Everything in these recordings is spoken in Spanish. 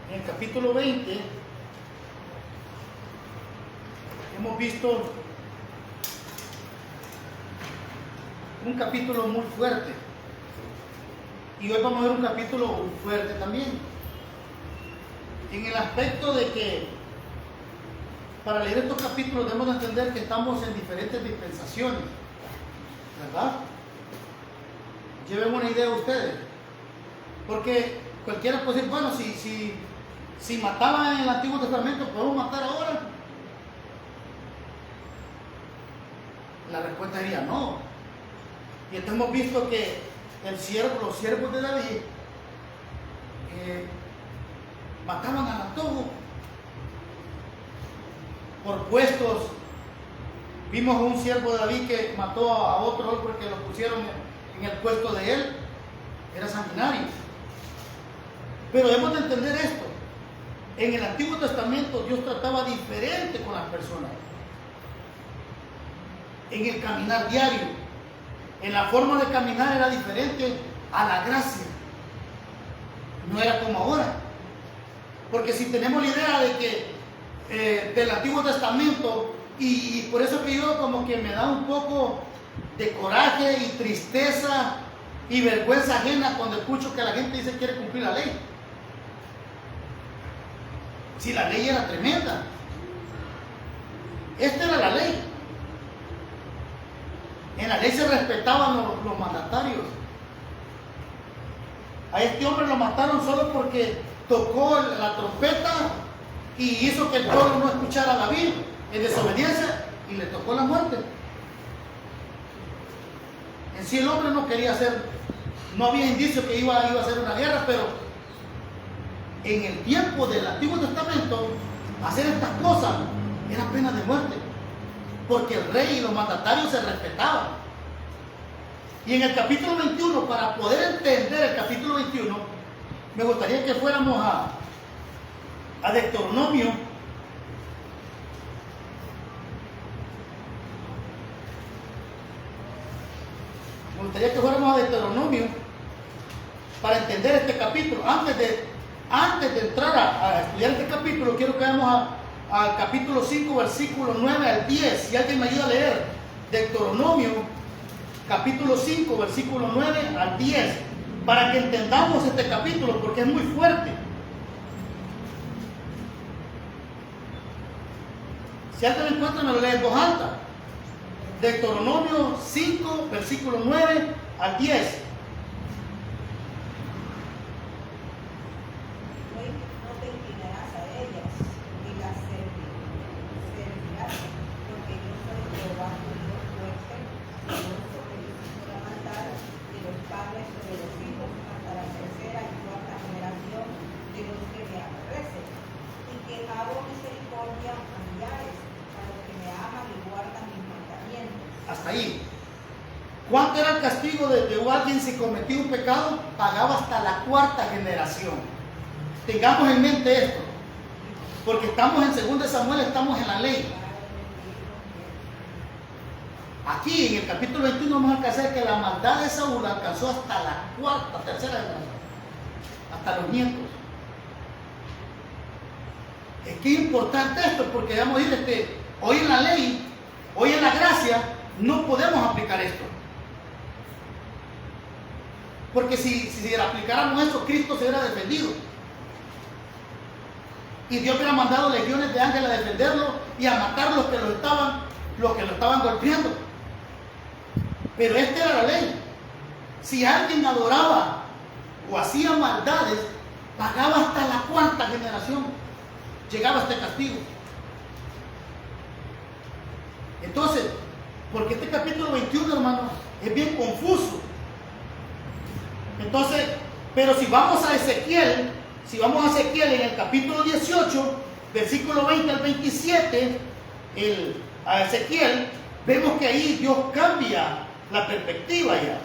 En el capítulo 20 hemos visto un capítulo muy fuerte. Y hoy vamos a ver un capítulo muy fuerte también. En el aspecto de que para leer estos capítulos debemos de entender que estamos en diferentes dispensaciones, ¿verdad? Lleven una idea ustedes. Porque cualquiera puede decir, bueno, si mataban en el Antiguo Testamento, ¿podemos matar ahora? La respuesta sería no. Y entonces hemos visto que los siervos de David mataban al antojo por puestos. Vimos a un siervo de David que mató a otro porque lo pusieron en el puesto de él. Era sanguinario. Pero debemos de entender esto. En el Antiguo Testamento Dios trataba diferente con las personas. En el caminar diario, en la forma de caminar era diferente a la gracia. No era como ahora. Porque si tenemos la idea de que del Antiguo Testamento, y por eso que yo como que me da un poco de coraje y tristeza y vergüenza ajena cuando escucho que la gente dice que quiere cumplir la ley. Si la ley era tremenda. Esta era la ley. En la ley se respetaban los mandatarios. A este hombre lo mataron solo porque tocó la trompeta y hizo que el pueblo no escuchara a David en desobediencia y le tocó la muerte. En sí el hombre no quería hacer, no había indicio que iba a hacer una guerra, pero en el tiempo del Antiguo Testamento hacer estas cosas era pena de muerte, porque el rey y los mandatarios se respetaban. Y en el capítulo 21, para poder entender el capítulo 21, me gustaría que fuéramos a Deuteronomio. Me gustaría que fuéramos a Deuteronomio para entender este capítulo. Antes de entrar a estudiar este capítulo, quiero que vayamos al capítulo 5, versículo 9 al 10. Si alguien me ayuda a leer Deuteronomio, capítulo 5, versículo 9 al 10, para que entendamos este capítulo, porque es muy fuerte. Si alguien lo encuentra, me lo lee en voz alta. Deuteronomio 5, versículo 9 al 10. Hasta ahí. ¿Cuánto era el castigo de alguien si cometía un pecado? Pagaba hasta la cuarta generación. Tengamos en mente esto, porque estamos en 2 Samuel, estamos en la ley. Aquí en el capítulo 21 vamos a alcanzar que la maldad de Saúl alcanzó hasta la tercera generación, hasta los nietos. Es que es importante esto, porque vamos a ir hoy en la ley, hoy en la gracia, no podemos aplicar esto. Porque si aplicáramos esto, Cristo se hubiera defendido. Y Dios hubiera mandado legiones de ángeles a defenderlo y a matar los que lo estaban golpeando. Pero esta era la ley. Si alguien adoraba o hacía maldades, pagaba hasta la cuarta generación. Llegaba este castigo. Entonces, porque este capítulo 21, hermano, es bien confuso. Entonces, pero si vamos a Ezequiel en el capítulo 18, versículo 20 al 27, a Ezequiel, vemos que ahí Dios cambia la perspectiva ya.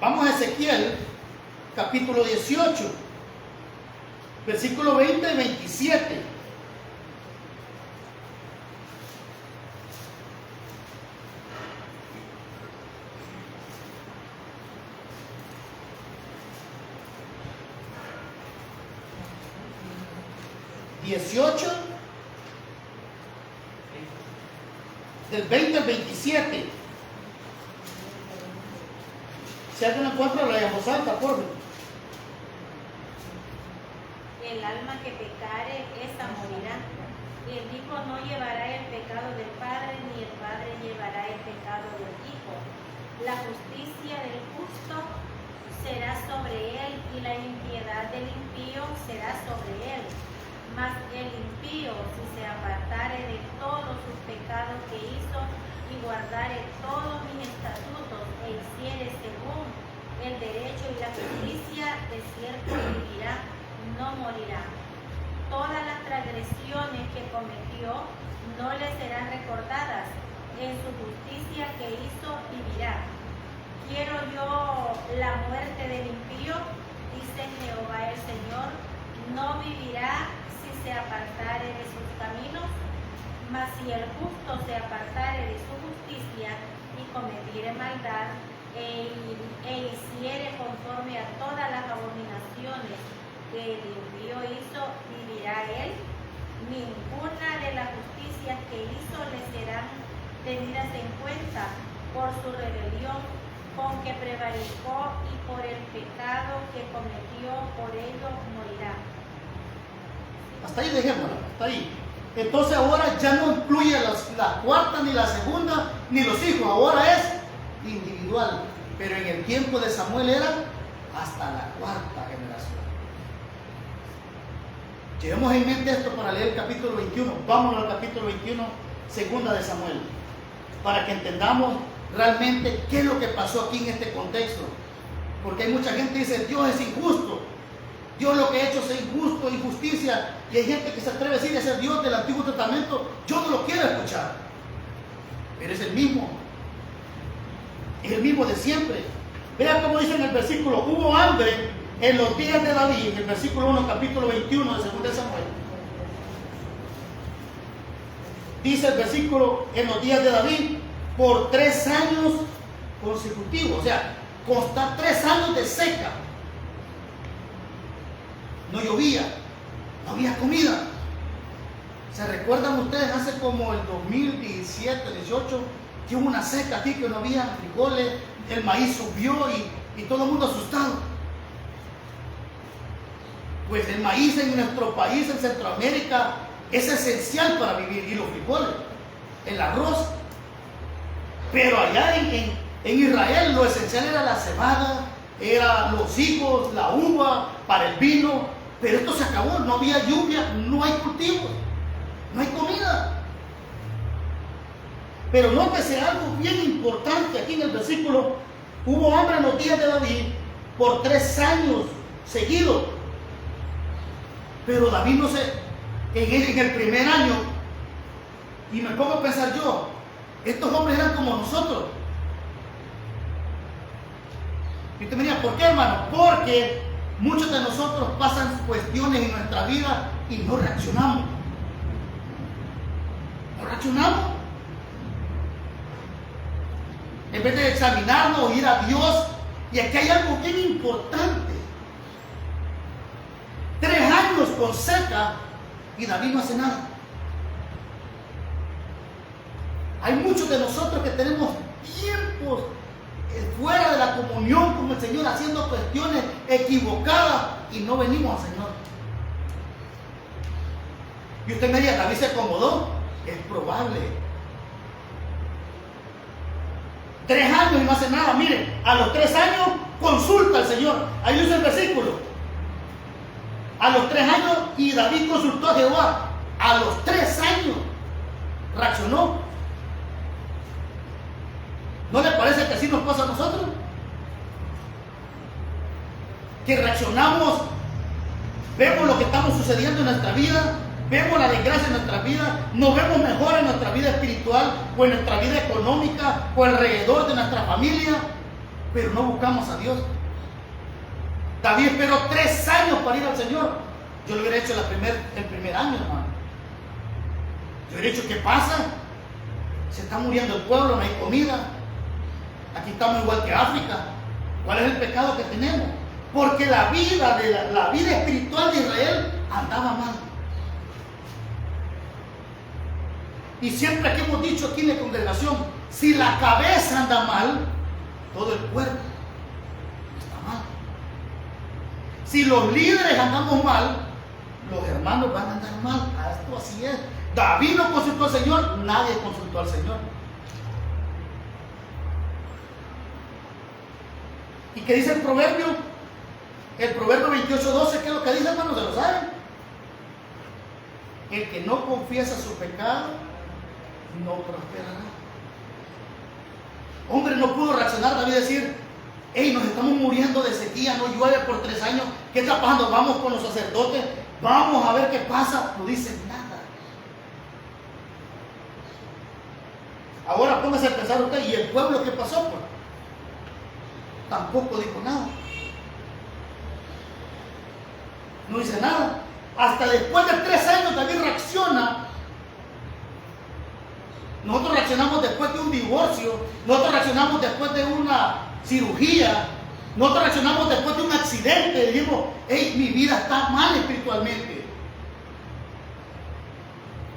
Vamos a Ezequiel, capítulo 18, versículo 20 y 27. 18, del 20 al 27. Si alguien encuentra, la llamamos alta, por favor. El alma que pecare, esa morirá. El hijo no llevará el pecado del padre, ni el padre llevará el pecado del hijo. La justicia del justo será sobre él, y la impiedad del impío será sobre él. Mas el impío, si se apartare de todos sus pecados que hizo, y guardare todos mis estatutos, e hiciere según el derecho y la justicia, de cierto vivirá, no morirá. Todas las transgresiones que cometió no le serán recordadas. En su justicia que hizo vivirá. Quiero yo la muerte del impío, dice Jehová el Señor, no vivirá si se apartare de sus caminos. Mas si el justo se apartare de su justicia y cometiere maldad, e hiciere conforme a todas las abominaciones que el impío hizo, vivirá él. Ninguna de las justicias que hizo le serán tenidas en cuenta por su rebelión con que prevaricó, y por el pecado que cometió, por ello morirá. Hasta ahí dejémoslo, hasta ahí. Entonces ahora ya no incluye la cuarta, ni la segunda, ni los hijos. Ahora es individual. Pero en el tiempo de Samuel era hasta la cuarta generación. Llevemos en mente esto para leer el capítulo 21. Vámonos al capítulo 21, segunda de Samuel, para que entendamos realmente qué es lo que pasó aquí en este contexto. Porque hay mucha gente que dice, Dios es injusto. Dios lo que ha hecho es injusto, injusticia. Y hay gente que se atreve a decir, ese Dios del Antiguo Testamento, yo no lo quiero escuchar. Pero es el mismo. Es el mismo de siempre. Vean cómo dice en el versículo, hubo hambre en los días de David, en el versículo 1, capítulo 21 de 2 de Samuel. Dice el versículo, en los días de David, por 3 años consecutivos. O sea, consta 3 años de seca. No llovía, no había comida. ¿Se recuerdan ustedes hace como el 2017, 18, que hubo una seca aquí, que no había frijoles, el maíz subió y todo el mundo asustado? Pues el maíz en nuestro país, en Centroamérica, es esencial para vivir, y los frijoles, el arroz. Pero allá en Israel lo esencial era la cebada, eran los higos, la uva, para el vino. Pero esto se acabó, no había lluvia, no hay cultivos, no hay comida. Pero nótese algo bien importante aquí en el versículo. Hubo hambre en los días de David por 3 años seguidos. Pero David no sé, en el primer año, y me pongo a pensar yo, estos hombres eran como nosotros. Y usted me diría, ¿por qué, hermano? Porque muchos de nosotros pasan cuestiones en nuestra vida y no reaccionamos. No reaccionamos. En vez de examinarnos, ir a Dios. Y aquí hay algo bien importante. 3 años con seca y David no hace nada. Hay muchos de nosotros que tenemos tiempos fuera de la comunión con el Señor, haciendo cuestiones equivocadas y no venimos al Señor. Y usted me diría, David se acomodó. Es probable. 3 años y no hace nada. Miren, a los 3 años consulta al Señor. Ahí dice el versículo. A los 3 años, y David consultó a Jehová. A los 3 años reaccionó. ¿No le parece que así nos pasa a nosotros? Que reaccionamos, vemos lo que estamos sucediendo en nuestra vida, vemos la desgracia en nuestra vida, nos vemos mejor en nuestra vida espiritual o en nuestra vida económica o alrededor de nuestra familia, pero no buscamos a Dios. David esperó 3 años para ir al Señor. Yo lo hubiera hecho el primer año, hermano. Yo hubiera dicho, ¿qué pasa? Se está muriendo el pueblo, no hay comida. Aquí estamos igual que África. ¿Cuál es el pecado que tenemos? Porque la vida espiritual de Israel andaba mal. Y siempre que hemos dicho aquí en la congregación, si la cabeza anda mal, todo el cuerpo está mal. Si los líderes andamos mal, los hermanos van a andar mal. Esto así es. David no consultó al Señor, nadie consultó al Señor. ¿Y qué dice el proverbio? El proverbio 28:12, ¿qué es lo que dice, hermanos? ¿Se lo saben? El que no confiesa su pecado no prosperará. Hombre, no pudo reaccionar David y decir: hey, nos estamos muriendo de sequía, no llueve por 3 años, ¿qué está pasando? Vamos con los sacerdotes, vamos a ver qué pasa. No dice nada. Ahora póngase a pensar usted, ¿y el pueblo qué pasó? Pues tampoco dijo nada. No dice nada. Hasta después de 3 años David reacciona. Nosotros reaccionamos después de un divorcio, nosotros reaccionamos después de una cirugía, nosotros reaccionamos después de un accidente. Decimos: hey, mi vida está mal espiritualmente.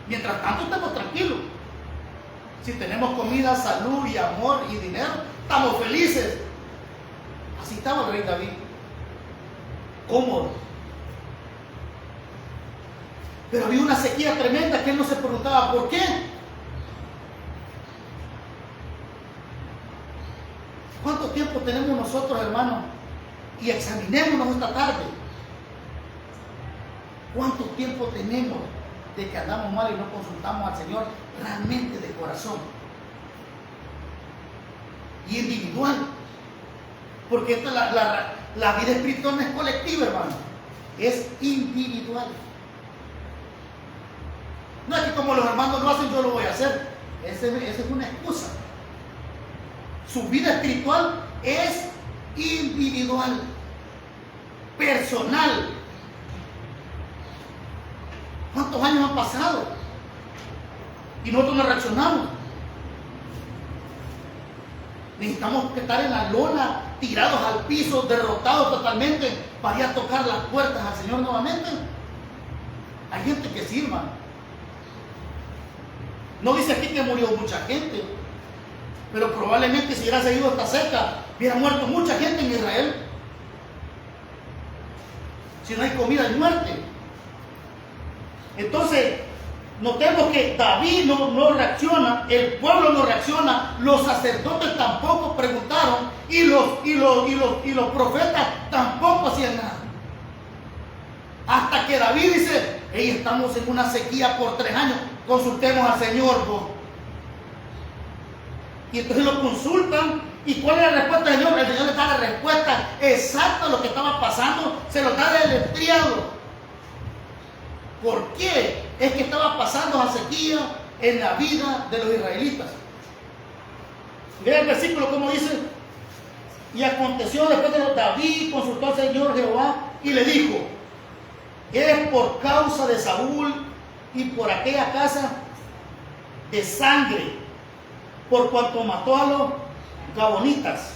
Mientras tanto estamos tranquilos. Si tenemos comida, salud y amor y dinero, estamos felices. Así estaba el rey David, cómodo. Pero había una sequía tremenda que él no se preguntaba por qué. ¿Cuánto tiempo tenemos nosotros, hermanos? Y examinémonos esta tarde. ¿Cuánto tiempo tenemos de que andamos mal y no consultamos al Señor realmente de corazón? Y individual. Porque esta, la vida espiritual no es colectiva, hermano. Es individual. No es que como los hermanos lo hacen, yo lo voy a hacer. Esa es una excusa. Su vida espiritual es individual, personal. ¿Cuántos años han pasado? Y nosotros no reaccionamos. Necesitamos estar en la lona, tirados al piso, derrotados totalmente, para ir a tocar las puertas al Señor nuevamente. Hay gente que sirva. No dice aquí que murió mucha gente, pero probablemente si hubiera seguido esta seca, hubiera muerto mucha gente en Israel. Si no hay comida, hay muerte. Entonces, notemos que David no reacciona, el pueblo no reacciona, los sacerdotes tampoco preguntaron y los profetas tampoco hacían nada. Hasta que David dice: hey, estamos en una sequía por 3 años, consultemos al Señor. Y entonces lo consultan. ¿Y cuál es la respuesta del Señor? El Señor les da la respuesta exacta a lo que estaba pasando, se lo da deletreado. ¿Por qué es que estaba pasando la sequía en la vida de los israelitas? Vean el versículo como dice: y aconteció después de los David consultó al Señor Jehová y le dijo: es por causa de Saúl y por aquella casa de sangre, por cuanto mató a los gabonitas.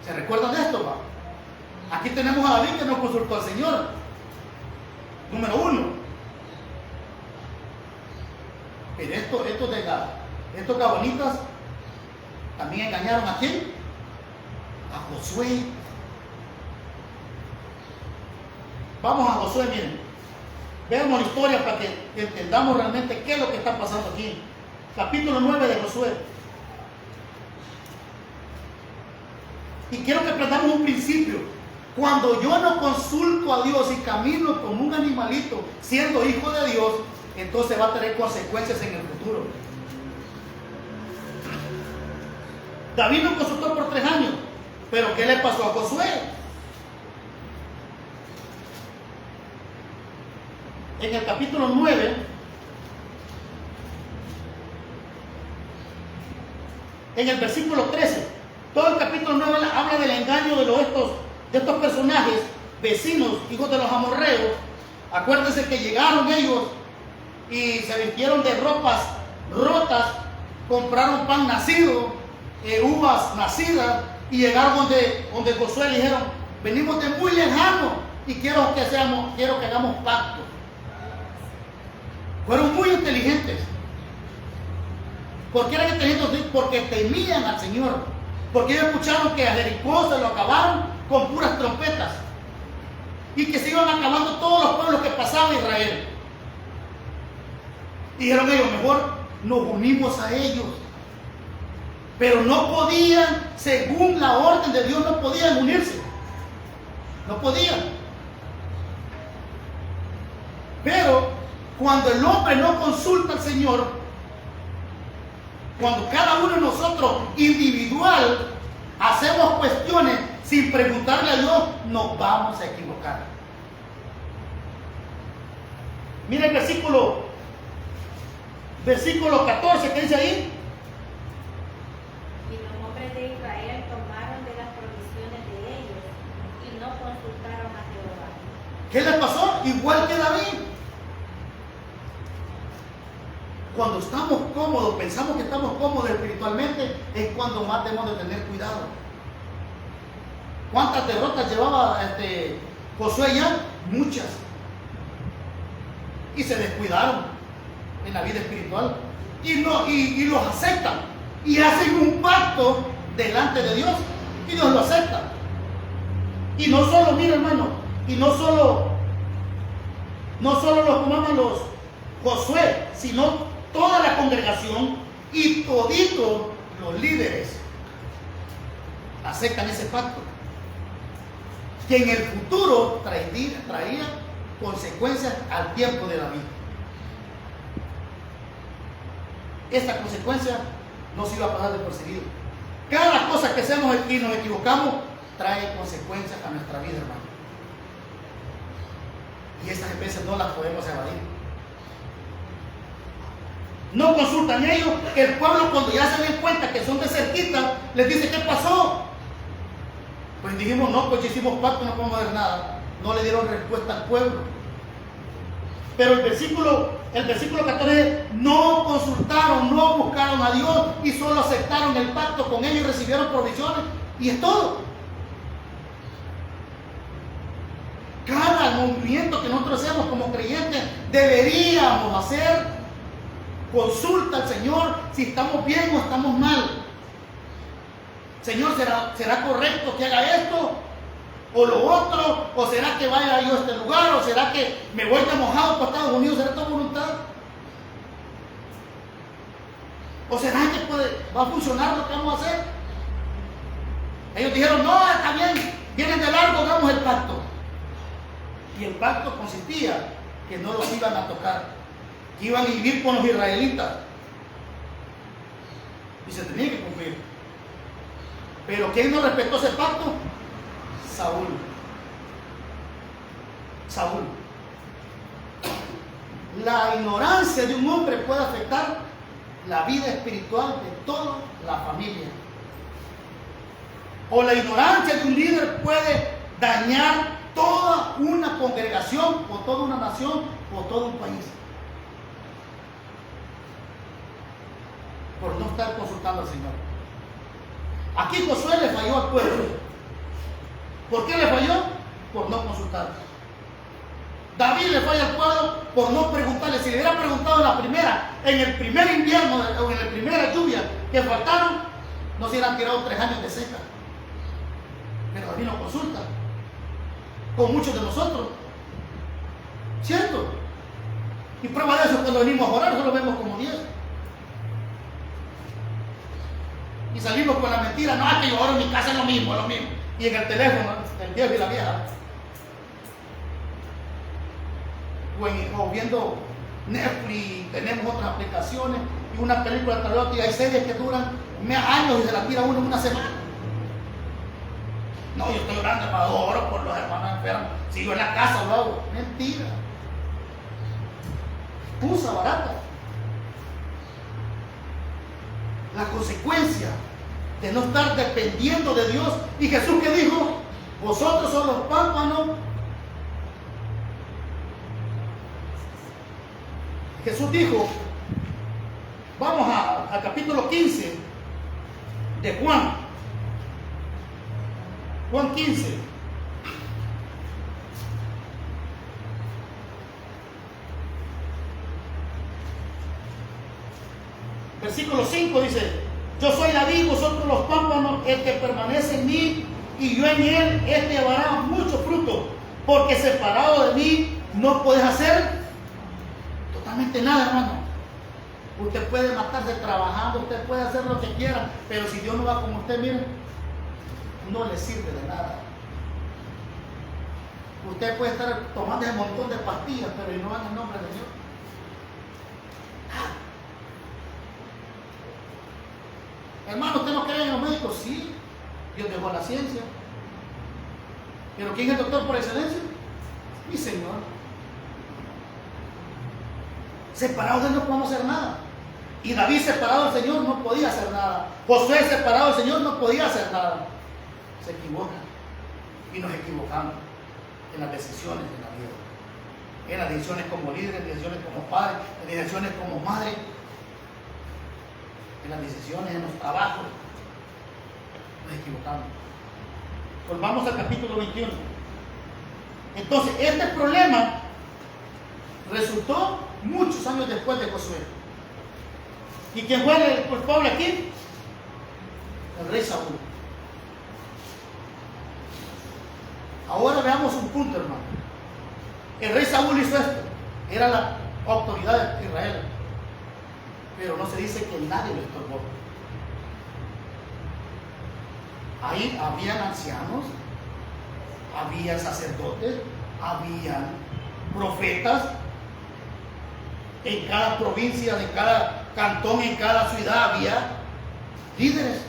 ¿Se recuerdan de esto? Va? Aquí tenemos a David que no consultó al Señor. Número 1. Pero estos gabonitas también engañaron ¿a quién? A Josué. Vamos a Josué, miren. Veamos la historia para que entendamos realmente qué es lo que está pasando aquí. Capítulo 9 de Josué. Y quiero que aprendamos un principio. Cuando yo no consulto a Dios y camino como un animalito, siendo hijo de Dios, entonces va a tener consecuencias en el futuro. David no consultó por 3 años, pero ¿qué le pasó a Josué? En el capítulo 9, en el versículo 13, todo el capítulo 9 habla del engaño de estos personajes, vecinos, hijos de los amorreos. Acuérdense que llegaron ellos y se vistieron de ropas rotas, compraron pan nacido, uvas nacidas, y llegaron donde Josué le dijeron: venimos de muy lejano y quiero que hagamos pacto. Fueron muy inteligentes. ¿Por qué eran inteligentes? Porque temían al Señor. Porque ellos escucharon que a Jericó se lo acabaron con puras trompetas. Y que se iban acabando todos los pueblos que pasaban Israel. Y dijeron ellos, mejor nos unimos a ellos. Pero no podían, según la orden de Dios, no podían unirse. No podían. Pero cuando el hombre no consulta al Señor, cuando cada uno de nosotros individual hacemos cuestiones sin preguntarle a Dios, nos vamos a equivocar. Mira el versículo 14 que dice ahí. Y los hombres de Israel tomaron de las provisiones de ellos y no consultaron a Jehová. ¿Qué les pasó? Igual que David. Cuando estamos cómodos, pensamos que estamos cómodos espiritualmente, es cuando más debemos de tener cuidado. ¿Cuántas derrotas llevaba Josué ya? Muchas. Y se descuidaron en la vida espiritual. Y los aceptan. Y hacen un pacto delante de Dios. Y Dios lo acepta. Y no solo, mira hermano, y no solo los Josué, sino toda la congregación y toditos los líderes aceptan ese pacto, que en el futuro traería consecuencias al tiempo de David. Esta consecuencia no se iba a pasar de perseguido. Cada cosa que hacemos y nos equivocamos trae consecuencias a nuestra vida, hermano. Y estas veces no las podemos evadir. No consultan ellos. El pueblo, cuando ya se den cuenta que son de cerquita, les dice: ¿qué pasó? Pues dijimos: no, pues hicimos pacto, no podemos ver nada. No le dieron respuesta al pueblo. Pero el versículo 14, no consultaron, no buscaron a Dios y solo aceptaron el pacto con ellos y recibieron provisiones, y es todo. Cada movimiento que nosotros hacemos como creyentes deberíamos hacer consulta al Señor si estamos bien o estamos mal. Señor, ¿será correcto que haga esto o lo otro? ¿O será que vaya yo a este lugar? ¿O será que me voy de mojado para Estados Unidos? ¿Será tu voluntad? ¿O será que va a funcionar lo que vamos a hacer? Ellos dijeron: no, está bien, vienen de largo, hagamos el pacto. Y el pacto consistía que no los iban a tocar, que iban a vivir con los israelitas. Y se tenía que cumplir. Pero ¿quién no respetó ese pacto? Saúl. La ignorancia de un hombre puede afectar la vida espiritual de toda la familia. O la ignorancia de un líder puede dañar toda una congregación, o toda una nación, o todo un país. Por no estar consultando al Señor. Aquí Josué le falló al pueblo. ¿Por qué le falló? Por no consultar. David le falla al pueblo por no preguntarle. Si le hubiera preguntado en el primer invierno o en la primera lluvia que faltaron, no se hubieran tirado 3 años de seca. Pero David no consulta. Con muchos de nosotros. ¿Cierto? Y prueba de eso, cuando venimos a orar, solo vemos como 10. Y salimos con la mentira: no, es que yo oro en mi casa, es lo mismo. Y en el teléfono, el viejo y la vieja. O viendo Netflix, tenemos otras aplicaciones, y una película de terror, y hay series que duran años y se la tira uno en una semana. No, yo estoy orando para oro por los hermanos enfermos. Si yo en la casa lo hago. Mentira. Excusa barata. La consecuencia de no estar dependiendo de Dios. Y Jesús, ¿qué dijo? Vosotros son los pámpanos. Jesús dijo, vamos al capítulo 15 de Juan. Juan 15. Versículo 5 dice: yo soy la vid, vosotros los pámpanos, el que permanece en mí y yo en él, este llevará mucho fruto, porque separado de mí no puedes hacer totalmente nada, hermano. Usted puede matarse trabajando, usted puede hacer lo que quiera, pero si Dios no va con usted, mire, no le sirve de nada. Usted puede estar tomando un montón de pastillas, pero no van en el nombre de Dios. Hermano, ¿usted no cree en los médicos? Sí, Dios dejó la ciencia. ¿Pero quién es el doctor por excelencia? Mi Señor. Separados de él no podemos hacer nada. Y David, separado del Señor, no podía hacer nada. Josué, separado del Señor, no podía hacer nada. Se equivocan. Y nos equivocamos en las decisiones de la vida. En las decisiones como líderes, en las decisiones como padres, en las decisiones como madre, en las decisiones en los trabajos. Nos equivocamos. Volvamos al capítulo 21. Entonces, este problema resultó muchos años después de Josué. ¿Y quién fue el culpable aquí? El rey Saúl. Ahora veamos un punto, hermano. El rey Saúl hizo esto. Era la autoridad de Israel. Pero no se dice que nadie lo estorbó. Ahí habían ancianos, había sacerdotes, habían profetas. En cada provincia, en cada cantón, en cada ciudad había líderes.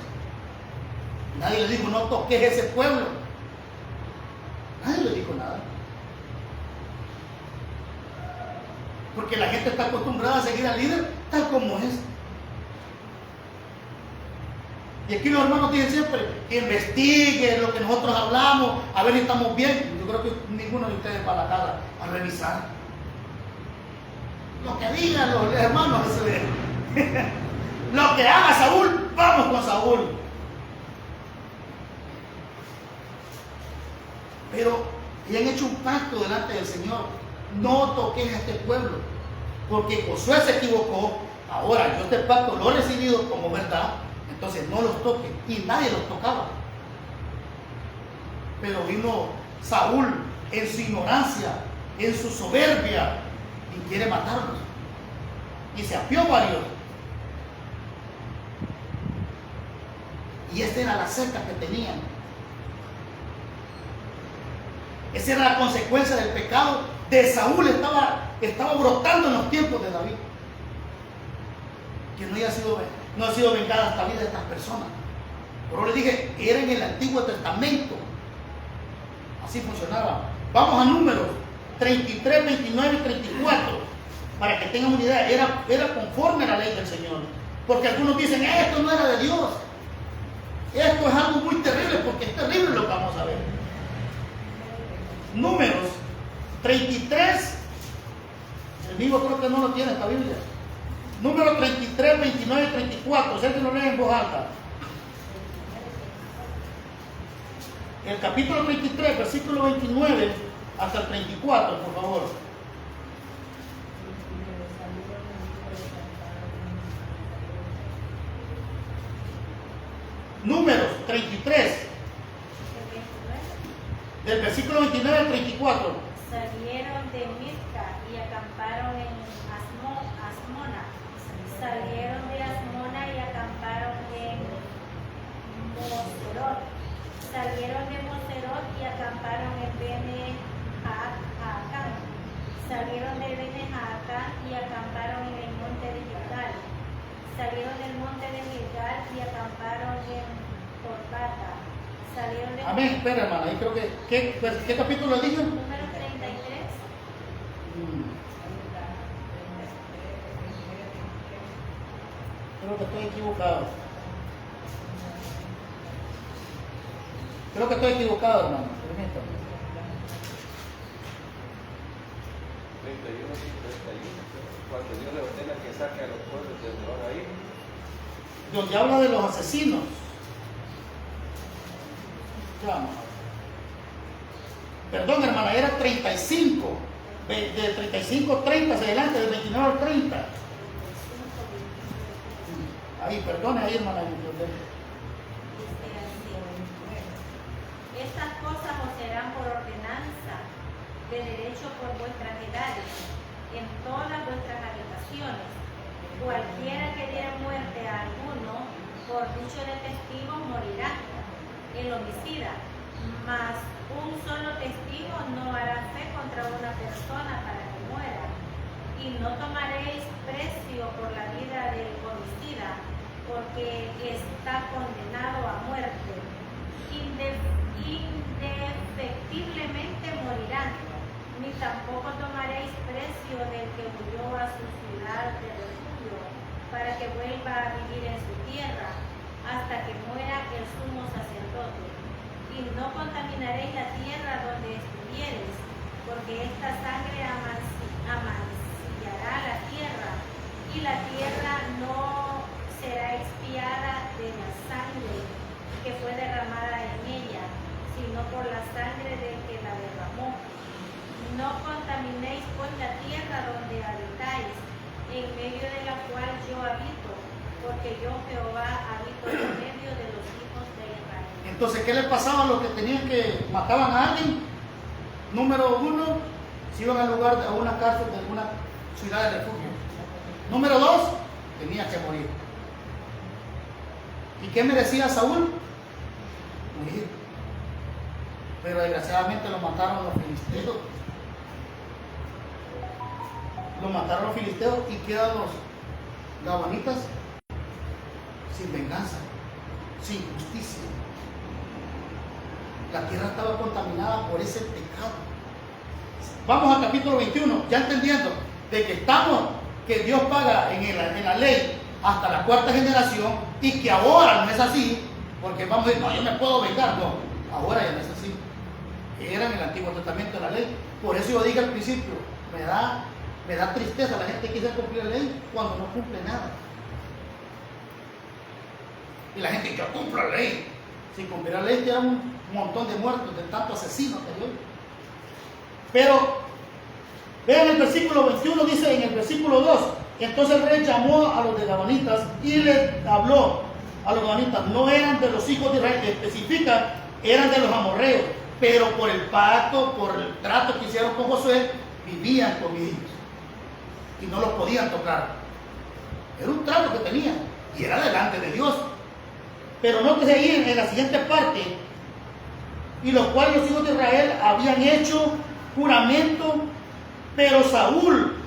Nadie le dijo: no toques ese pueblo. Nadie le dijo nada. Porque la gente está acostumbrada a seguir al líder tal como es. Y aquí los hermanos dicen siempre que investigue lo que nosotros hablamos, a ver si estamos bien. Yo creo que ninguno de ustedes va a la casa a revisar lo que digan los hermanos. Lo que haga Saúl, vamos con Saúl. Pero y han hecho un pacto delante del Señor: no toques a este pueblo, porque Josué se equivocó. Ahora yo este pacto lo he recibido como verdad, entonces no los toques. Y nadie los tocaba. Pero vino Saúl en su ignorancia, en su soberbia, y quiere matarlos. Y se apió varios. Y esta era la secta que tenían. Esa era la consecuencia del pecado de Saúl. Estaba brotando en los tiempos de David. Que no ha sido vengada hasta la vida de estas personas. Por eso les dije, era en el Antiguo Testamento. Así funcionaba. Vamos a Números 33, 29 y 34. Para que tengan una idea, era conforme a la ley del Señor. Porque algunos dicen: esto no era de Dios. Esto es algo muy terrible, porque es terrible lo que vamos a ver. Números 33, el mismo creo que no lo tiene esta Biblia. Números 33, 29 y 34. Si alguien lo lee en voz alta. El capítulo 33, versículo 29 hasta el 34, por favor. Números 33, del versículo 29 al 34. Salieron de Mizca y acamparon en Asmona. Salieron de Asmona y acamparon en Moserot. Salieron de Moserot y acamparon en Bene Jaacán. Salieron de Bene Jaacán y acamparon en el monte de Gilgal. Salieron del monte de Gilgal y acamparon en Corbata. Salieron de... Amén, espera, hermana, ahí creo que... ¿Qué capítulo dije? Número 33. Creo que estoy equivocado. Hermano. Permítame. 31, cuando Dios le ordena que saque a los pueblos de donde van a ir. Donde habla de los asesinos. Vamos. Perdón, hermana, era 35. De 35, 30 hacia adelante, del 29 al 30. Ahí, perdone, ahí hermana. Dice así: estas cosas os serán por ordenanza de derecho por vuestras edades, en todas vuestras habitaciones. Cualquiera que diera muerte a alguno, por dicho de testigos morirá. El homicida, mas un solo testigo no hará fe contra una persona para que muera. Y no tomaréis precio por la vida del homicida, porque está condenado a muerte. Indefectiblemente morirá. Ni tampoco tomaréis precio del que huyó a su ciudad de refugio, para que vuelva a vivir en su tierra, hasta que muera el sumo sacerdote. Y no contaminaréis la tierra donde estuviereis, porque esta sangre amancillará la tierra, y la tierra no será expiada de la sangre que fue derramada en ella, sino por la sangre del que la derramó. No contaminéis pues la tierra donde habitáis, en medio de la cual yo habito, porque yo Jehová habito en medio de los hijos de Israel. Entonces, ¿qué le pasaba a los que tenían que mataban a alguien? Número 1, se iban al lugar a una cárcel de alguna ciudad de refugio. Número 2, tenía que morir. ¿Y qué merecía Saúl? Morir. Pero desgraciadamente lo mataron los filisteos. Lo mataron los filisteos y quedan los gabonitas sin venganza, sin justicia. La tierra estaba contaminada por ese pecado. Vamos al capítulo 21, ya entendiendo de que que Dios paga en la ley hasta la 4ª generación, y que ahora no es así, porque vamos a decir, no, yo me puedo vengar. No, ahora ya no es así. Era en el Antiguo Testamento la ley. Por eso yo dije al principio, me da tristeza la gente que quiere cumplir la ley cuando no cumple nada. Y la gente que cumpla la ley, sin cumplir la ley, queda un montón de muertos, de tantos asesinos que hay hoy. Pero vean el versículo 21, dice en el versículo 2: entonces el rey llamó a los de Gabonitas y les habló a los Gabonitas. No eran de los hijos de Israel, especifica, eran de los amorreos, pero por el pacto, por el trato que hicieron con Josué, vivían con ellos y no los podían tocar. Era un trato que tenían y era delante de Dios. Pero nótese ahí en la siguiente parte: y los cuales los hijos de Israel habían hecho juramento, pero Saúl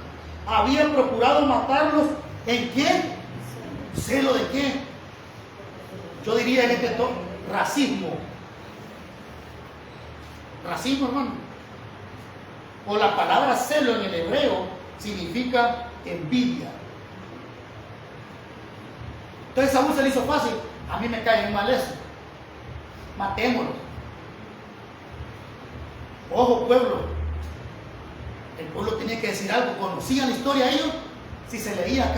había procurado matarlos. ¿En qué? ¿Celo de qué? Yo diría en este tono, racismo. Racismo, hermano. O la palabra celo en el hebreo significa envidia. Entonces Saúl se le hizo fácil: a mí me cae mal eso, matémoslo. Ojo, pueblo, el pueblo tenía que decir algo. ¿Conocían la historia ellos? Si se leía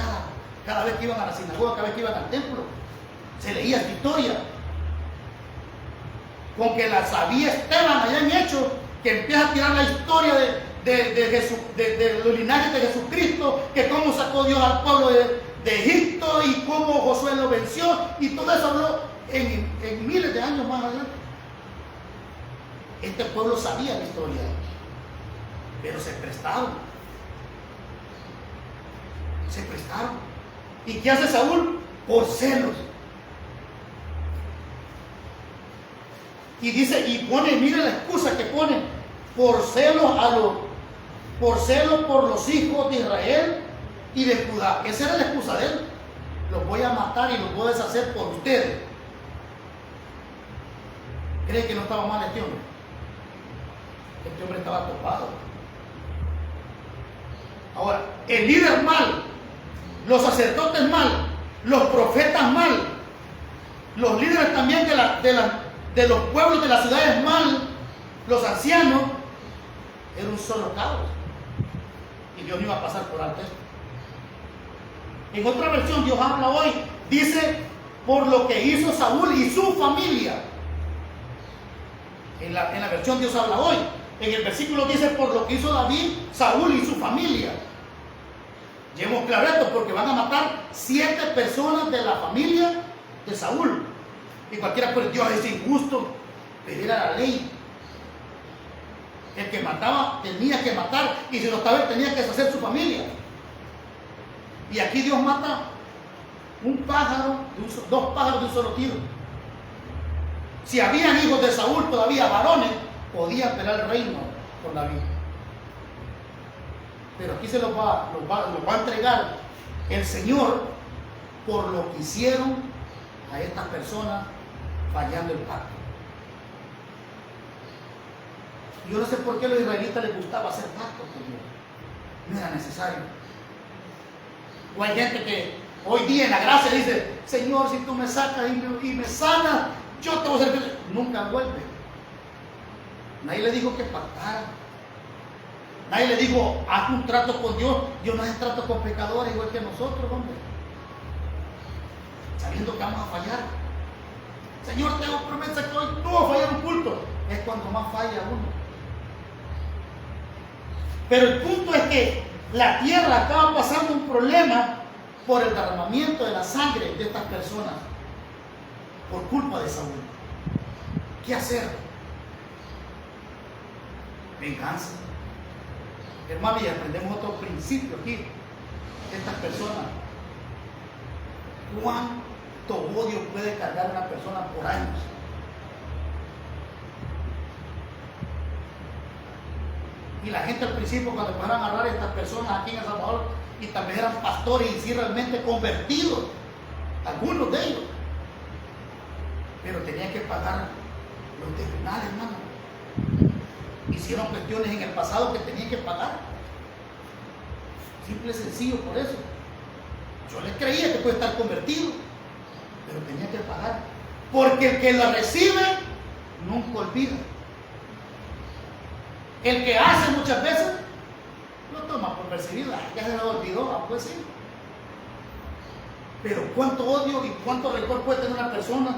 cada vez que iban a la sinagoga, cada vez que iban al templo, se leía esta historia. Con que la sabía Esteban allá en Hechos, que empieza a tirar la historia de los linajes de Jesucristo, que cómo sacó Dios al pueblo de Egipto y cómo Josué lo venció, y todo eso habló en miles de años más adelante. Este pueblo sabía la historia, pero se prestaron. ¿Y qué hace Saúl? Por celos. Y dice, y pone, mire la excusa que pone: por celos por los hijos de Israel y de Judá. Esa era la excusa de él. Los voy a matar y los voy a deshacer por ustedes. ¿Cree que no estaba mal este hombre? Este hombre estaba topado. Ahora, el líder mal, los sacerdotes mal, los profetas mal, los líderes también de los pueblos de las ciudades mal, los ancianos, era un solo caos. Y Dios no iba a pasar por alto esto. En otra versión Dios habla hoy, dice, por lo que hizo Saúl y su familia. En la versión Dios habla hoy. En el versículo dice, por lo que hizo David, Saúl y su familia. Llevemos claro esto porque van a matar 7 personas de la familia de Saúl. Y cualquiera puede decir, Dios es injusto, pero era la ley. El que mataba tenía que matar y si no estaba tenía que deshacer su familia. Y aquí Dios mata un pájaro, dos pájaros de un solo tiro. Si habían hijos de Saúl todavía varones, podían pelear el reino con David. Pero aquí se los va a entregar el Señor por lo que hicieron a estas personas fallando el pacto. Yo no sé por qué a los israelitas les gustaba hacer pactos con Dios. No era necesario. O hay gente que hoy día en la gracia dice, Señor, si tú me sacas y me sanas, yo te voy a servir. Nunca vuelve. Nadie le dijo que pactara. Nadie le dijo, haz un trato con Dios. Dios no hace trato con pecadores igual que nosotros, hombre. Sabiendo que vamos a fallar. Señor, te hago promesa que hoy tú vas a fallar un culto. Es cuando más falla uno. Pero el punto es que la tierra estaba pasando un problema por el derramamiento de la sangre de estas personas por culpa de Saúl. ¿Qué hacer? Venganza. Hermano, y aprendemos otro principio aquí de estas personas. ¿Cuánto odio puede cargar una persona por años? Y la gente al principio, cuando empezaron a agarrar a estas personas aquí en El Salvador, y también eran pastores y sí realmente convertidos, algunos de ellos, pero tenían que pagar los tribunales, hermano. Hicieron cuestiones en el pasado que tenían que pagar. Simple y sencillo por eso. Yo les creía que puede estar convertido, pero tenía que pagar. Porque el que la recibe nunca olvida. El que hace muchas veces lo toma por percibido. Ya se lo olvidó, pues sí. Pero cuánto odio y cuánto rencor puede tener una persona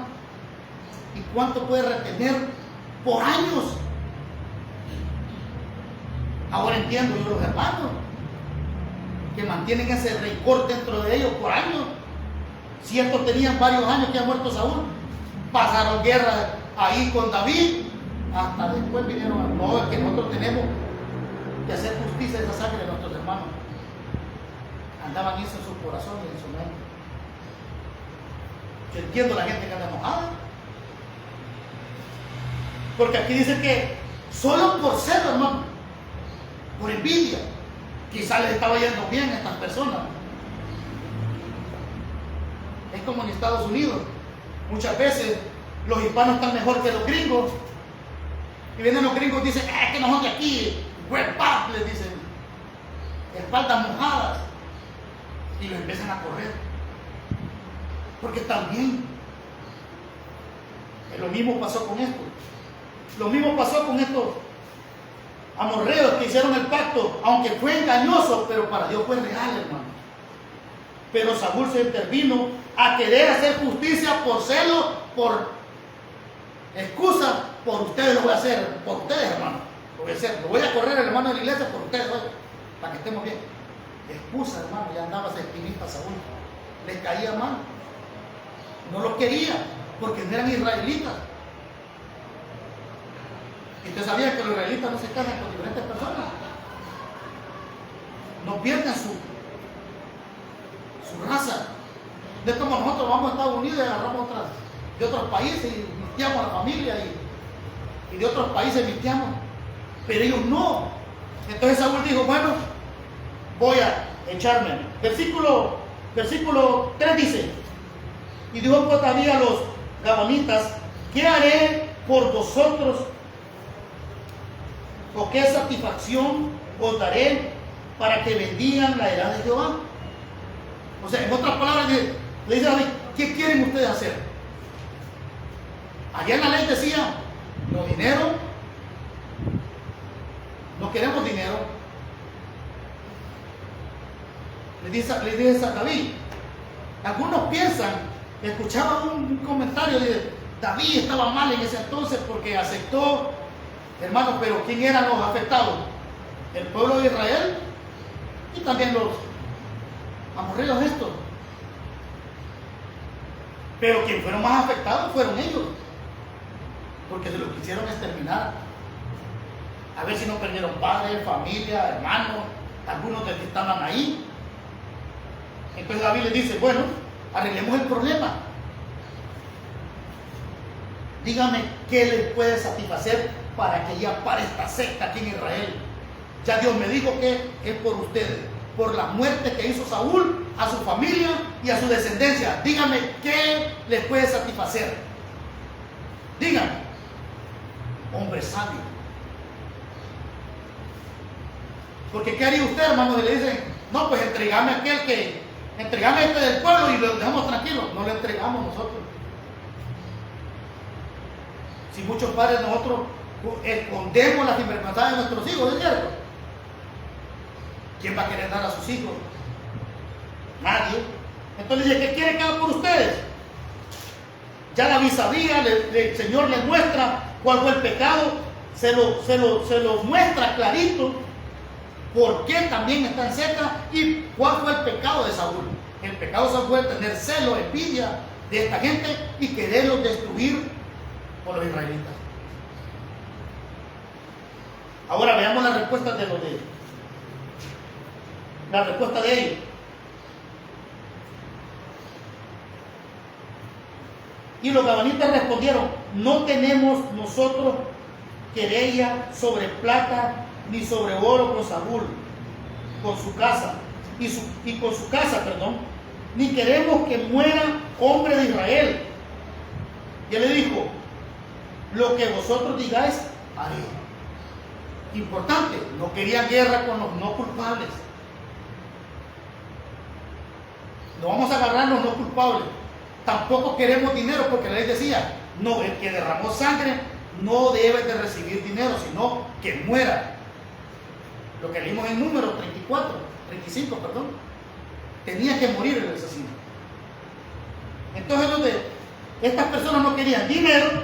y cuánto puede retener por años. Ahora entiendo yo los hermanos que mantienen ese rencor dentro de ellos por años. Si estos tenían varios años que ha muerto Saúl, pasaron guerra ahí con David, hasta después vinieron, no, es que nosotros tenemos que hacer justicia de esa sangre de nuestros hermanos. Andaban eso en su corazón y en su mente. Yo entiendo la gente que anda enojada, porque aquí dice que solo por celo, hermano, por envidia, quizás les estaba yendo bien a estas personas. Es como en Estados Unidos, muchas veces los hispanos están mejor que los gringos, y vienen los gringos y dicen, que nosotros aquí, we're back, les dicen, espaldas mojadas, y los empiezan a correr, porque también lo mismo pasó con esto. Lo mismo pasó con estos amorreos que hicieron el pacto, aunque fue engañoso, pero para Dios fue real, hermano. Pero Saúl se intervino a querer hacer justicia por celo, por excusa. Por ustedes lo voy a hacer, por ustedes, hermano. Lo voy a hacer, lo voy a correr, hermano, de la iglesia por ustedes, para que estemos bien. Excusa, hermano, ya andaba esa espinita Saúl. Les caía mal. No lo quería, porque no eran israelitas. Y usted sabía que los israelitas no se casan con diferentes personas. No pierden su raza. No es como nosotros vamos a Estados Unidos y agarramos otras de otros países y mitiamos a la familia y de otros países mitiamos. Pero ellos no. Entonces Saúl dijo, bueno, voy a echarme. Versículo 3 dice, y dijo pues David a los gabonitas, ¿qué haré por vosotros? ¿O qué satisfacción os daré para que bendigan la heredad de Jehová? O sea, en otras palabras, le dice a David, ¿qué quieren ustedes hacer? Allá en la ley decía, no dinero, no queremos dinero. Le dice a David, algunos piensan, escuchaba un comentario de David estaba mal en ese entonces porque aceptó, hermanos, pero ¿quién eran los afectados? El pueblo de Israel y también amorreos estos. Pero quienes fueron más afectados fueron ellos, porque se los quisieron exterminar. A ver si no perdieron padres, familia, hermanos, algunos de que estaban ahí. Entonces David les dice, bueno, arreglemos el problema. Dígame qué les puede satisfacer para que ya pare esta secta aquí en Israel. Ya Dios me dijo que es por ustedes, por la muerte que hizo Saúl a su familia y a su descendencia. Dígame qué les puede satisfacer. Dígame, hombre sabio. Porque ¿qué haría usted, hermano? Y le dicen, no, pues entregame a entregame a este del pueblo y lo dejamos tranquilo. No lo entregamos nosotros. Si muchos padres nosotros escondemos las sinvergüenzas de nuestros hijos, ¿es cierto? ¿Quién va a querer dar a sus hijos? Nadie. Entonces dice, ¿qué quiere que haga por ustedes? Ya la sabía, el Señor les muestra cuál fue el pecado, se lo muestra clarito, por qué también está en secta y cuál fue el pecado de Saúl. El pecado de Saúl fue tener celo, envidia de esta gente y quererlos destruir por los israelitas. Ahora veamos la respuesta de la respuesta de ellos. Y los gabanitas respondieron, no tenemos nosotros querella sobre plata ni sobre oro con Saúl, con su casa, y con su casa, ni queremos que muera hombre de Israel. Y él le dijo, lo que vosotros digáis, haré. Importante, no quería guerra con los no culpables. No vamos a agarrar los no culpables. Tampoco queremos dinero, porque la ley decía, no, el que derramó sangre no debe de recibir dinero, sino que muera. Lo que leímos en número 35, tenía que morir el asesino. Entonces estas personas no querían dinero,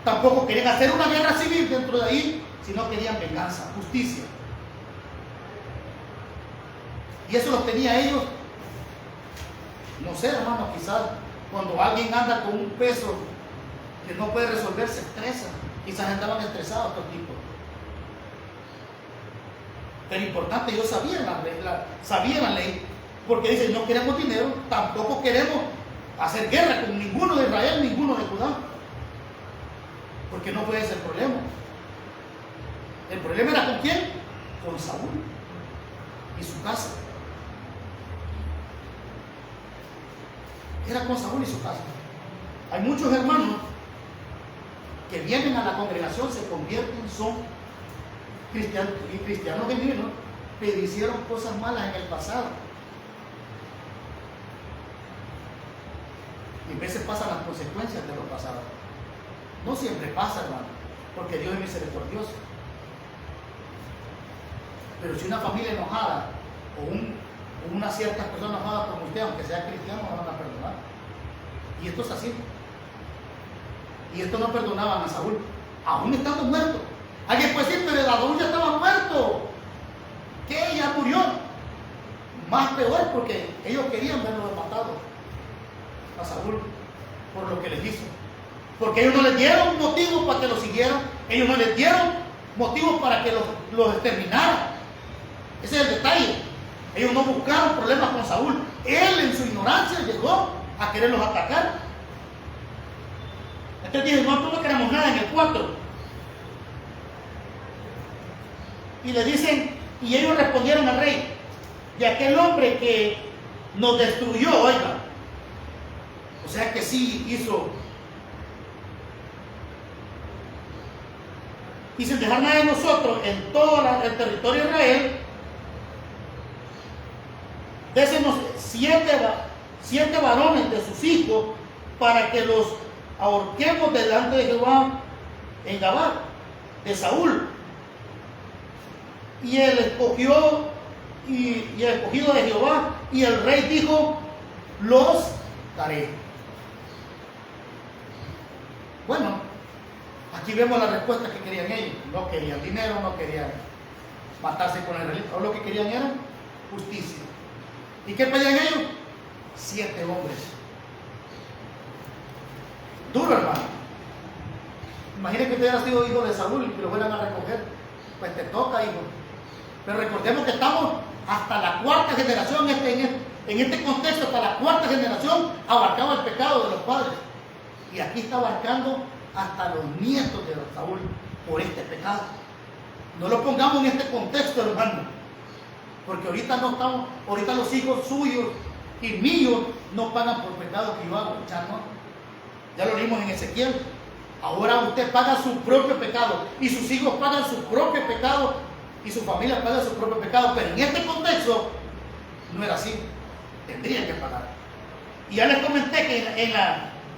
tampoco querían hacer una guerra civil dentro de ahí, sino querían venganza, justicia. Y eso los tenía ellos, no sé, hermano, quizás cuando alguien anda con un peso que no puede resolver, se estresa. Quizás andaban estresados estos tipos. Pero importante, ellos sabían la ley, porque dicen, no queremos dinero, tampoco queremos hacer guerra con ninguno de Israel, ninguno de Judá, porque no puede ser el problema. El problema era con quién, con Saúl y su casa. Era con Saúl y su casa. Hay muchos hermanos que vienen a la congregación, se convierten, son cristianos y cristianos genuinos, pero hicieron cosas malas en el pasado. Y a veces pasan las consecuencias de lo pasado. No siempre pasa, hermano, porque Dios es misericordioso. Pero si una familia enojada o una cierta persona enojada con usted, aunque sea cristiano, no van a perdonar. Y esto es así. Y esto no perdonaban a Saúl, aún estando muerto. Alguien puede decir, pero Saúl ya estaba muerto. ¿Qué? Ya murió. Más peor, porque ellos querían verlo matado a Saúl por lo que les hizo. Porque ellos no les dieron motivos para que lo siguieran. Ellos no les dieron motivos para que los exterminaran. Ese es el detalle. Ellos no buscaron problemas con Saúl. Él en su ignorancia llegó a quererlos atacar. Entonces dije, no queremos nada en el 4. Y le dicen, y ellos respondieron al rey, de aquel hombre que nos destruyó, oiga. O sea que sí hizo. Y sin dejar nada de nosotros en todo el territorio de Israel, désenos 7 varones de sus hijos para que los ahorquemos delante de Jehová en Gabá, de Saúl. Y el escogió y el escogido de Jehová, y el rey dijo, los daré. Bueno, aquí vemos la respuesta que querían ellos. No querían dinero, no querían matarse con el israelita. Lo que querían era justicia. ¿Y qué pedían ellos? 7 hombres. Duro, hermano. Imagínate que usted hubiera sido hijo de Saúl y que lo fueran a recoger. Pues te toca, hijo. Pero recordemos que estamos hasta la 4ª generación, en este contexto, hasta la 4ª generación abarcaba el pecado de los padres. Y aquí está abarcando hasta los nietos de Saúl por este pecado. No lo pongamos en este contexto, hermano. Porque ahorita no estamos, ahorita los hijos suyos y míos no pagan por pecado que yo hago. Ya no. Ya lo vimos en Ezequiel. Ahora usted paga su propio pecado y sus hijos pagan su propio pecado y su familia paga su propio pecado. Pero en este contexto no era así. Tendrían que pagar. Y ya les comenté que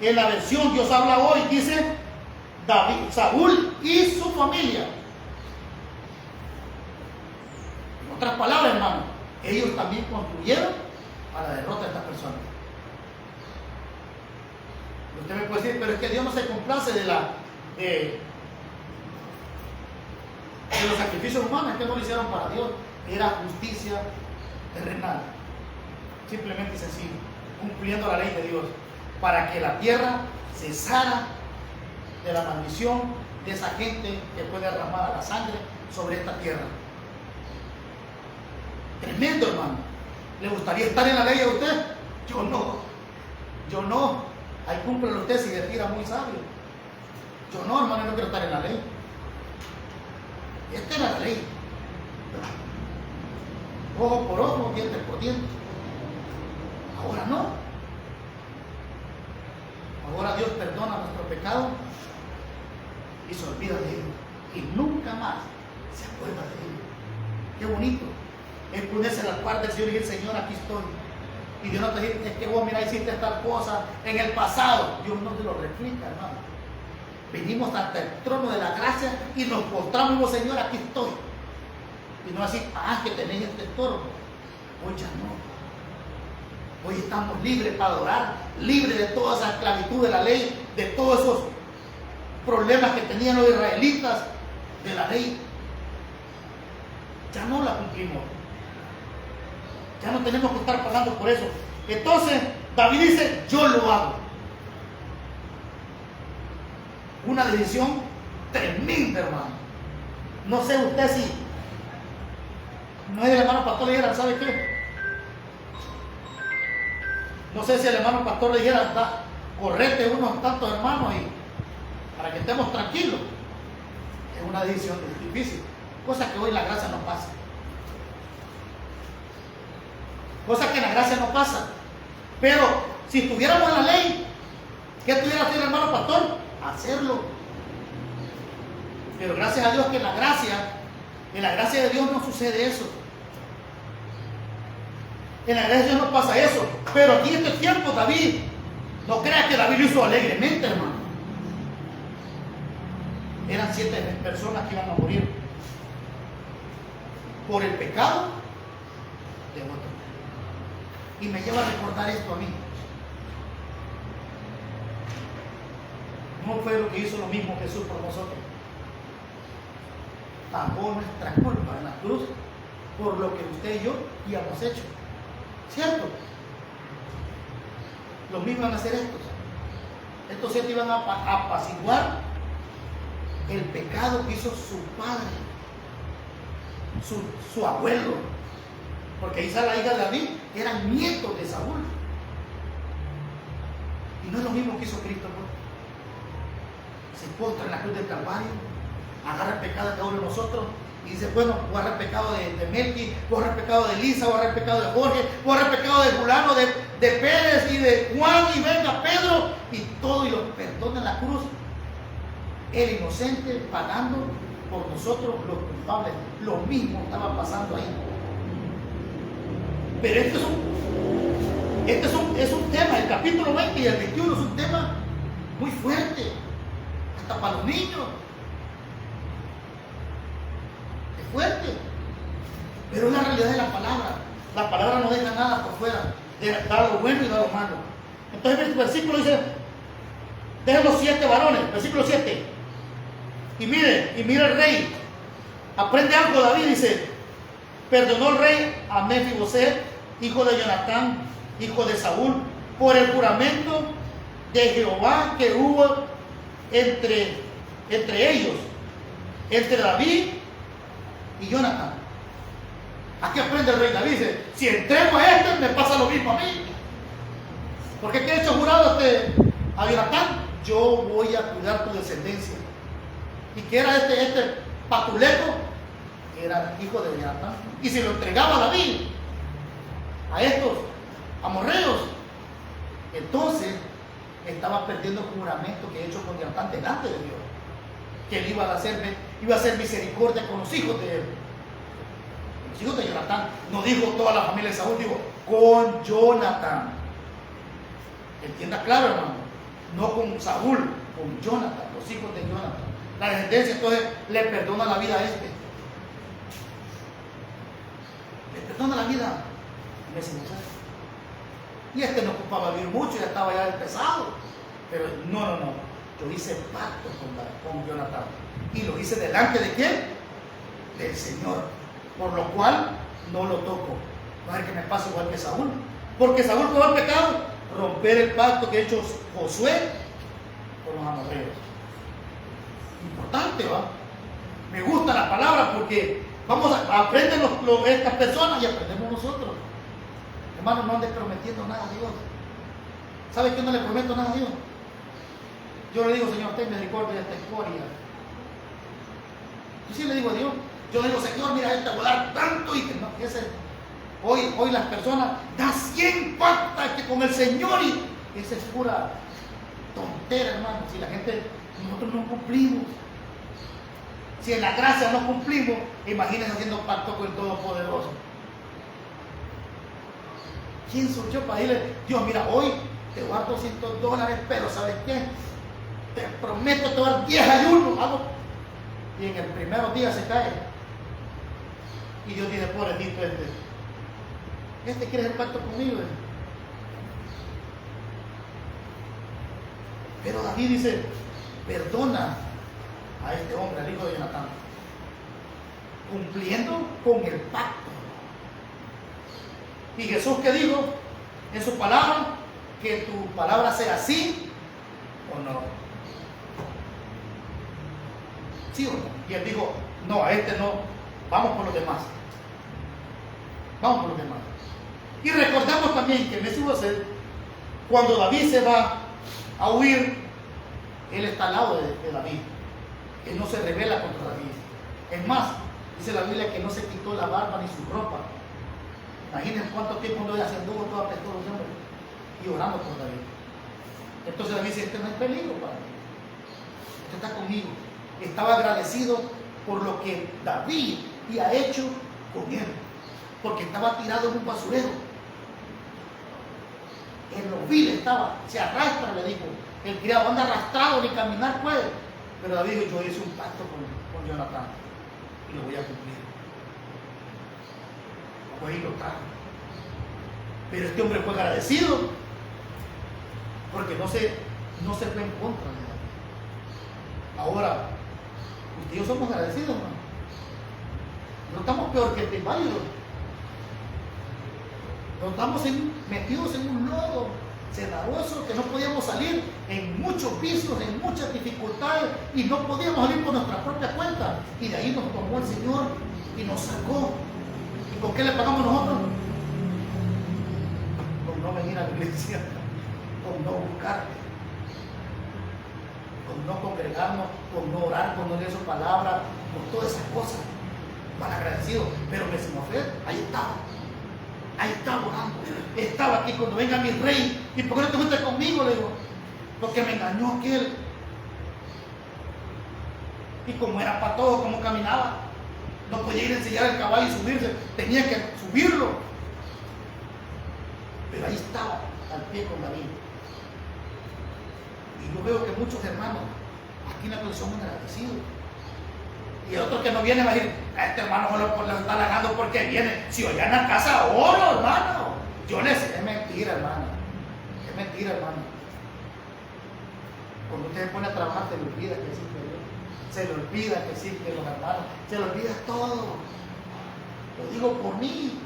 en la versión Dios habla hoy, dice David, Saúl y su familia. En otras palabras, hermano, ellos también contribuyeron a la derrota de estas personas. Usted me puede decir, pero es que Dios no se complace de los sacrificios humanos, es que no lo hicieron para Dios, era justicia terrenal, simplemente y sencillo, cumpliendo la ley de Dios, para que la tierra cesara de la maldición de esa gente que puede derramar la sangre sobre esta tierra. Tremendo, hermano. ¿Le gustaría estar en la ley a usted? Yo no. Ahí cúmplelo usted si decida muy sabio. Yo no, hermano, no quiero estar en la ley. Esta era la ley. Ojo por ojo, diente por diente. Ahora no. Ahora Dios perdona nuestro pecado y se olvida de ello. Y nunca más se acuerda de ello. Qué bonito es ponerse a la par del Señor y decir, Señor, aquí estoy. Y Dios no te dice, es que vos, mira, hiciste tal cosa en el pasado. Dios no te lo replica, hermano. Venimos hasta el trono de la gracia y nos postramos, Señor, aquí estoy. Y no así, que tenéis este estorbo. Hoy ya no. Hoy estamos libres para adorar, libres de toda esa esclavitud de la ley, de todos esos problemas que tenían los israelitas de la ley. Ya no la cumplimos. Ya no tenemos que estar pagando por eso. Entonces, David dice, yo lo hago. Una decisión tremenda, hermano. No sé usted si no es el hermano pastor le dijera, ¿sabe qué? No sé si el hermano pastor le dijera, correte unos tantos hermanos y para que estemos tranquilos. Es una decisión difícil. Cosa que hoy en la gracia no pasa. Cosa que en la gracia no pasa. Pero si estuviéramos en la ley, ¿qué tuviera que hacer el hermano pastor? Hacerlo. Pero gracias a Dios que en la gracia de Dios no sucede eso. En la gracia de Dios no pasa eso. Pero aquí en este tiempo David, no crea que David lo hizo alegremente, hermano. Eran 7 personas que iban a morir por el pecado de otro. Y me lleva a recordar esto a mí. No fue lo que hizo lo mismo Jesús por nosotros. Pagó nuestra culpa en la cruz por lo que usted y yo habíamos hecho. ¿Cierto? Lo mismo van a hacer estos. Estos 7 iban a apaciguar el pecado que hizo su padre, su abuelo. Porque Isa, la hija de David, eran nietos de Saúl. Y no es lo mismo que hizo Cristo, ¿no? Se postra en la cruz del Calvario, agarra el pecado de cada uno de nosotros y dice, bueno, voy a agarrar el pecado de Melqui, voy a agarrar el pecado de Elisa, voy a agarrar el pecado de Jorge, voy a agarrar el pecado de fulano, de Pérez y de Juan, y venga Pedro, y todo, y los perdona en la cruz. El inocente pagando por nosotros los culpables. Lo mismo estaba pasando ahí. Pero este es un tema, el capítulo 20 y el 21 es un tema muy fuerte, hasta para los niños. Es fuerte, pero es la realidad de la palabra. La palabra no deja nada por fuera, da lo bueno y da lo malo. Entonces el versículo dice, dejen los 7 varones, versículo 7. Y mire el rey, aprende algo David, dice, perdonó el rey a Mefiboset hijo de Jonatán, hijo de Saúl, por el juramento de Jehová que hubo entre ellos, entre David y Jonatán. Aquí aprende el rey David, dice, si entrego a este, me pasa lo mismo a mí. Porque ¿qué ha hecho jurado a Jonatán? Yo voy a cuidar tu descendencia. ¿Y qué era este patuleco? Era hijo de Jonatán. Y si lo entregaba a David, a estos amorreos, entonces estaba perdiendo el juramento que he hecho con Jonatán delante de Dios, que él iba a hacer misericordia con los hijos de él, los hijos de Jonatán. No dijo toda la familia de Saúl, dijo con Jonatán. Entienda claro, hermano, no con Saúl, con Jonatán, los hijos de Jonatán. La descendencia entonces le perdona la vida a este, le perdona la vida a ese muchacho. Y este no ocupaba vivir mucho, ya estaba ya pesado. Pero no. Yo hice pacto con Jonatán. Y lo hice delante de quién? Del Señor. Por lo cual no lo toco. No es que me pase igual que Saúl. Porque Saúl fue al pecado, romper el pacto que ha hecho Josué con los amorreos. Importante, ¿va? Me gusta la palabra porque aprenden estas personas y aprendemos nosotros. Hermano, no andes prometiendo nada a Dios. ¿Sabe que no le prometo nada a Dios? Yo le digo, Señor, ten misericordia de esta historia. Yo sí le digo a Dios. Yo le digo, Señor, mira, este va a dar tanto y que no, hoy las personas dan 100 pactas que con el Señor y esa es pura tontera, hermano. Si la gente, nosotros no cumplimos. Si en la gracia no cumplimos, imagínense haciendo pacto con el Todopoderoso. ¿Quién soy yo para decirle, Dios, mira, hoy te voy a dar $200, pero ¿sabes qué? Te prometo te voy a dar 10 ayunos. Y en el primer día se cae. Y Dios dice, pobrecito este quiere hacer pacto conmigo. Pero David dice, perdona a este hombre, al hijo de Jonatán, cumpliendo con el pacto. Y Jesús, ¿qué dijo en su palabra? Que tu palabra sea sí o no. ¿Sí o no? Y él dijo, no, a este no, vamos por los demás. Vamos por los demás. Y recordamos también que Mesías, cuando David se va a huir, él está al lado de David. Él no se rebela contra David. Es más, dice la Biblia que no se quitó la barba ni su ropa. Imaginen cuánto tiempo no se anduvo todo apestoso y orando por David. Entonces David dice, este no es peligro para mí. Este está conmigo. Estaba agradecido por lo que David había hecho con él. Porque estaba tirado en un basurero. En los viles estaba, se arrastra, le dijo. El criado anda arrastrado, ni caminar puede. Pero David dijo, yo hice un pacto con Jonatán y lo voy a cumplir. Pues ahí lo trajo. Pero este hombre fue agradecido porque no se fue en contra de David. Ahora, usted y yo somos agradecidos, hermano. No estamos peor que el inválido. No estamos metidos en un lodo cenagoso que no podíamos salir, en muchos pisos, en muchas dificultades, y no podíamos salir por nuestra propia cuenta. Y de ahí nos tomó el Señor y nos sacó. ¿Y con qué le pagamos nosotros? Con no venir a la iglesia, con no buscar, con no congregarnos, con no orar, con no leer su palabra, con todas esas cosas. Mal agradecido. Pero Mesías, ahí estaba. Ahí estaba orando. Estaba aquí cuando venga mi rey. ¿Y por qué no te fuiste conmigo? Le digo, porque me engañó aquel. Y como era para todo, como caminaba, no podía ir a enseñar el caballo y subirse, tenía que subirlo. Pero ahí estaba, al pie con David. Y yo veo que muchos hermanos aquí en la iglesia son agradecidos. Y otros que no vienen van a decir, este hermano lo está halagando porque viene. Si hoy en la casa oro, hermano. Yo le sé, es mentira, hermano. Es mentira, hermano. Cuando usted se pone a trabajar, se le olvida que existe Dios. Se le olvida que existen los hermanos. Se le olvida todo. Lo digo por mí.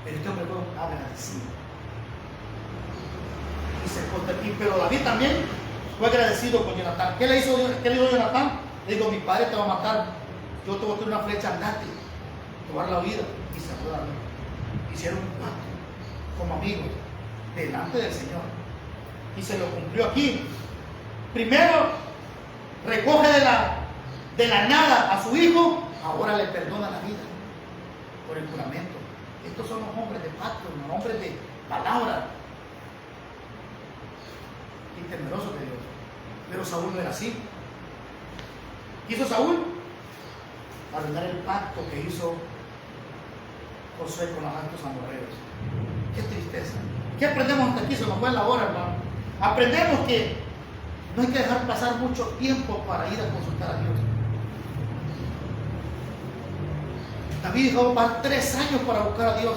Pero este hombre fue agradecido. Pero David también fue agradecido con Jonatán. ¿Qué le hizo Jonatán? Le dijo, mi padre te va a matar. Yo te voy a tirar una flecha, andate. Te voy a dar la vida. Y se fue David. Hicieron un pacto como amigos delante del Señor. Y se lo cumplió aquí. Primero, recoge de la nada a su hijo. Ahora le perdona la vida por el juramento. Estos son los hombres de pacto, los hombres de palabra y temerosos de Dios. Pero Saúl no era así. ¿Qué hizo Saúl? Arruinar el pacto que hizo Josué con los altos amorreos. Qué tristeza. ¿Qué aprendemos hasta aquí? Se nos fue la hora, hermano. Aprendemos que no hay que dejar pasar mucho tiempo para ir a consultar a Dios. David dejó pasar 3 años para buscar a Dios,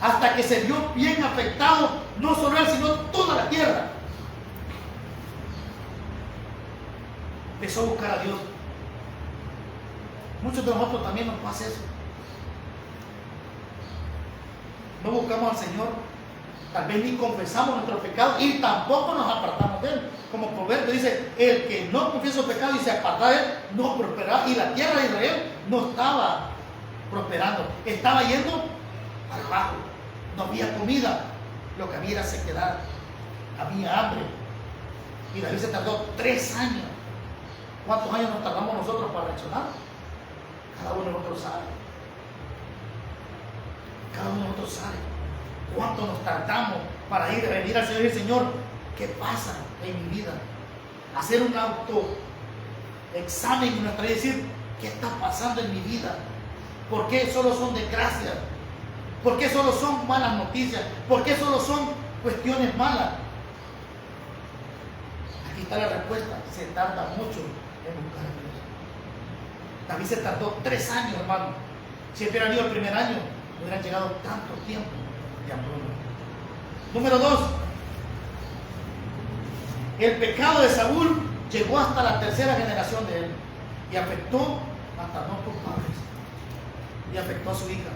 hasta que se vio bien afectado, no solo él, sino toda la tierra. Empezó a buscar a Dios. Muchos de nosotros también nos pasa eso. No buscamos al Señor, tal vez ni confesamos nuestros pecados y tampoco nos apartamos de Él. Como Proverbio dice, el que no confiesa su pecado y se aparta de Él, no prosperará. Y la tierra de Israel no estaba prosperando, estaba yendo abajo. No había comida, lo que había era sequedad, había hambre. Y David se tardó 3 años. ¿Cuántos años nos tardamos nosotros para reaccionar? Cada uno de nosotros sabe. Cada uno de nosotros sabe cuánto nos tardamos para venir al Señor y decir, Señor, ¿qué pasa en mi vida? Hacer un autoexamen en nuestra vida y decir, ¿qué está pasando en mi vida? ¿Por qué solo son desgracias? ¿Por qué solo son malas noticias? ¿Por qué solo son cuestiones malas? Aquí está la respuesta. Se tarda mucho en buscar a Dios. David se tardó 3 años, hermano. Si hubiera ido el primer año, no hubieran llegado tanto tiempo de hambruna. Número 2. El pecado de Saúl llegó hasta la 3ª generación de él y afectó hasta nuestros padres. Y afectó a su hija,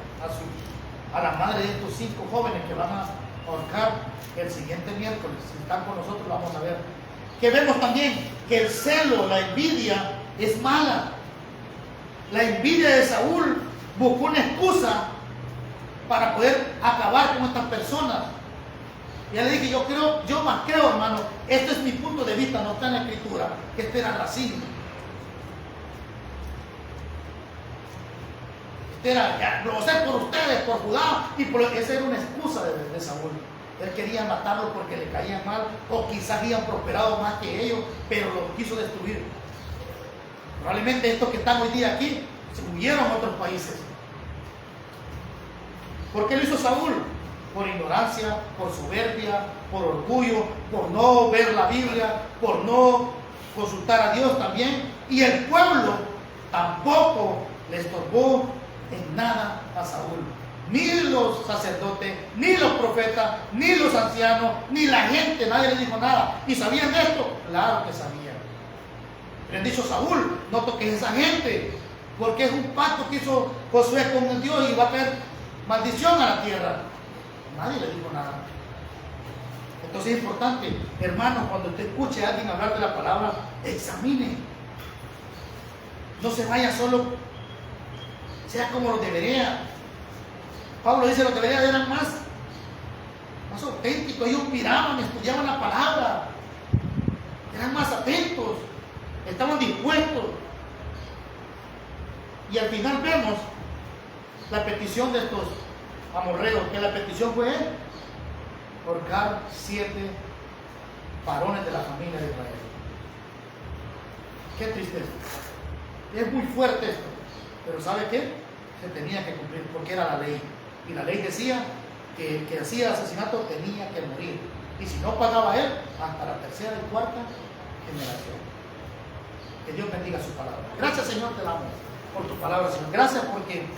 a la madre de estos 5 jóvenes que van a ahorcar el siguiente miércoles. Si están con nosotros, lo vamos a ver. Que vemos también que el celo, la envidia es mala. La envidia de Saúl buscó una excusa para poder acabar con estas personas. Ya le dije, yo más creo, hermano, este es mi punto de vista, no está en la escritura, que este era racismo. Lo sé por ustedes, por Judá, y esa era una excusa de Saúl. Él quería matarlo porque le caían mal, o quizás habían prosperado más que ellos, pero lo quiso destruir. Probablemente estos que están hoy día aquí se huyeron a otros países. ¿Por qué lo hizo Saúl? Por ignorancia, por soberbia, por orgullo, por no ver la Biblia, por no consultar a Dios también. Y el pueblo tampoco le estorbó en nada a Saúl. Ni los sacerdotes, ni los profetas, ni los ancianos, ni la gente, nadie le dijo nada. ¿Y sabían de esto? Claro que sabían. Le han dicho, Saúl, no toques a esa gente, porque es un pacto que hizo Josué con Dios y va a caer maldición a la tierra. Nadie le dijo nada. Entonces es importante, hermano, cuando usted escuche a alguien hablar de la palabra, examine. No se vaya solo, sea como los de Berea. Pablo dice, los de Berea eran más auténticos, ellos miraban, estudiaban la palabra, eran más atentos, estaban dispuestos. Y al final vemos la petición de estos amorreos, que la petición fue ahorcar 7 varones de la familia de Israel. Qué tristeza. Es muy fuerte esto, pero ¿sabe qué? Se tenía que cumplir porque era la ley. Y la ley decía que el que hacía asesinato tenía que morir. Y si no pagaba él, hasta la 3ª y 4ª generación. Que Dios bendiga su palabra. Gracias, Señor, te damos por tu palabra, Señor. Gracias porque